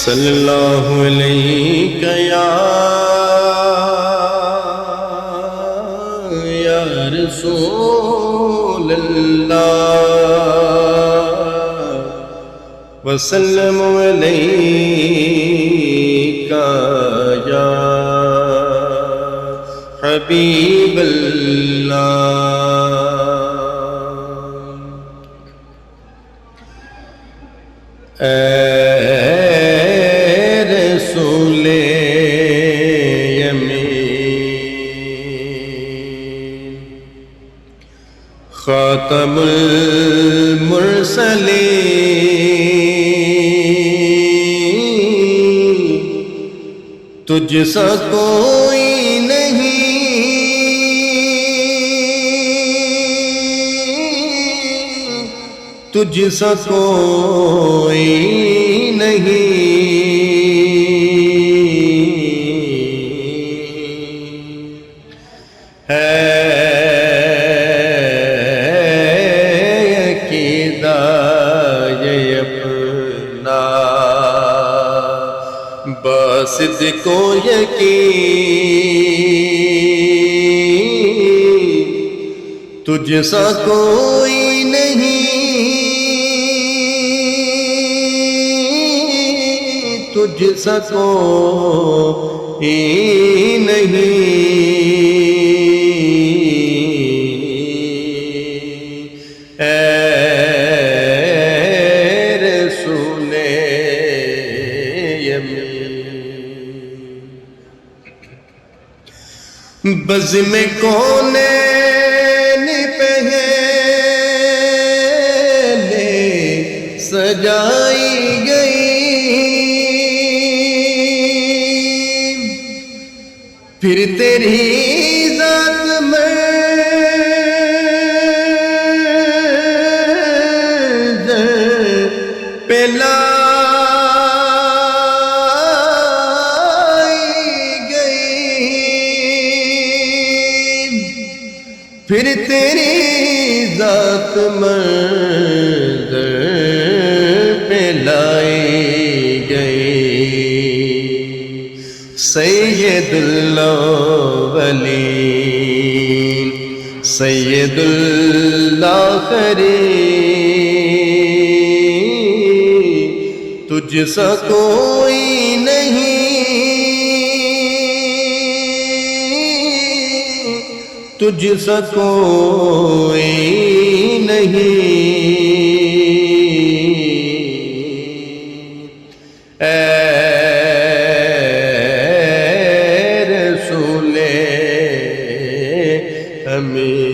صلی اللہ علیہ یا رسول اللہ وسلم علیک یا حبیب اللہ۔ اے رسول یمین خاتم المرسلین، تجھ سا کوئی نہیں، تجھ سا کوئی نہیں، ہے عقیدہ یہ اپنا بصدق و یقین، تجھ سا کوئی نہیں، تجھ سا کوئی نہیں، اے رسول یمین، بزم کونین پہلے سجائی گئی، پھر تیری ذات پہ لائی گئی، پھر تیری ذات پہ لائی گئی، سید الاولین سید الآخرین، تجھ سا کوئی نہیں، تجھ سا کوئی نہیں، اے رسول امین،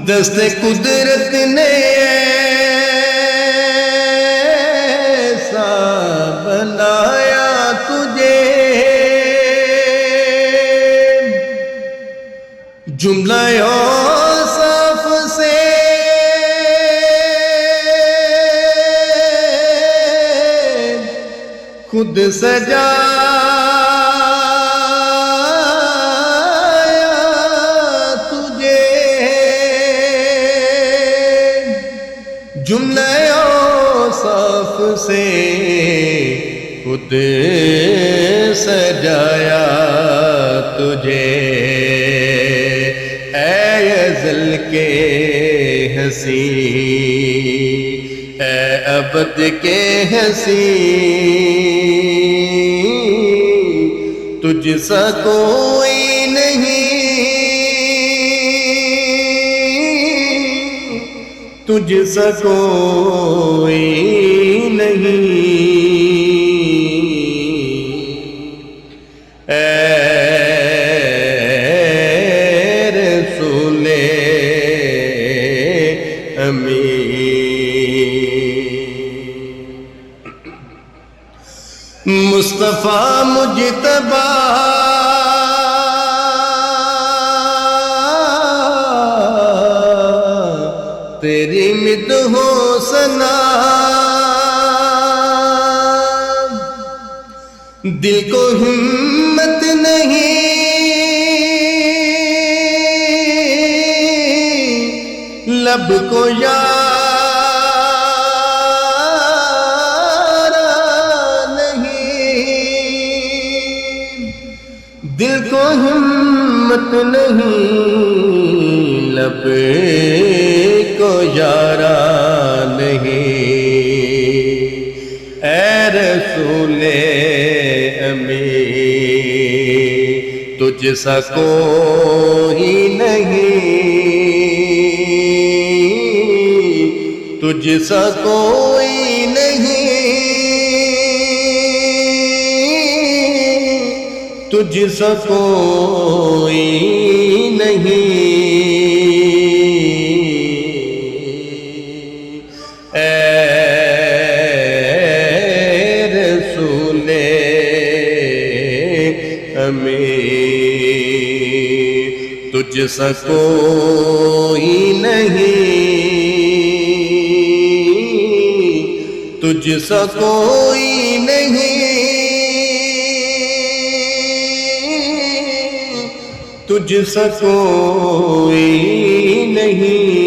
دست قدرت نے ایسا بنایا تجھے، جملہ اوصاف سے خود سجایا تجھے، جملہ اوصاف سے خود سجایا تجھے، اے ازل کے ہنسی، اے ابد کے ہنسی، تجھ سا کوئی نہیں، تجھ سا کوئی نہیں، اے رسول امین، مصطفیٰ مجتبیٰ تیری مدح و ثنا، دل کو ہمت نہیں، لب کو یاد کو ہمت نہیں، لب کو یارا نہیں، اے رسول امین تجھ سا کوئی نہیں، تجھ سا کوئی نہیں، تجھ سا کوئی نہیں، اے رسول امین تجھ سا کوئی نہیں، تجھ سا کوئی نہیں، تجھ سا کوئی نہیں۔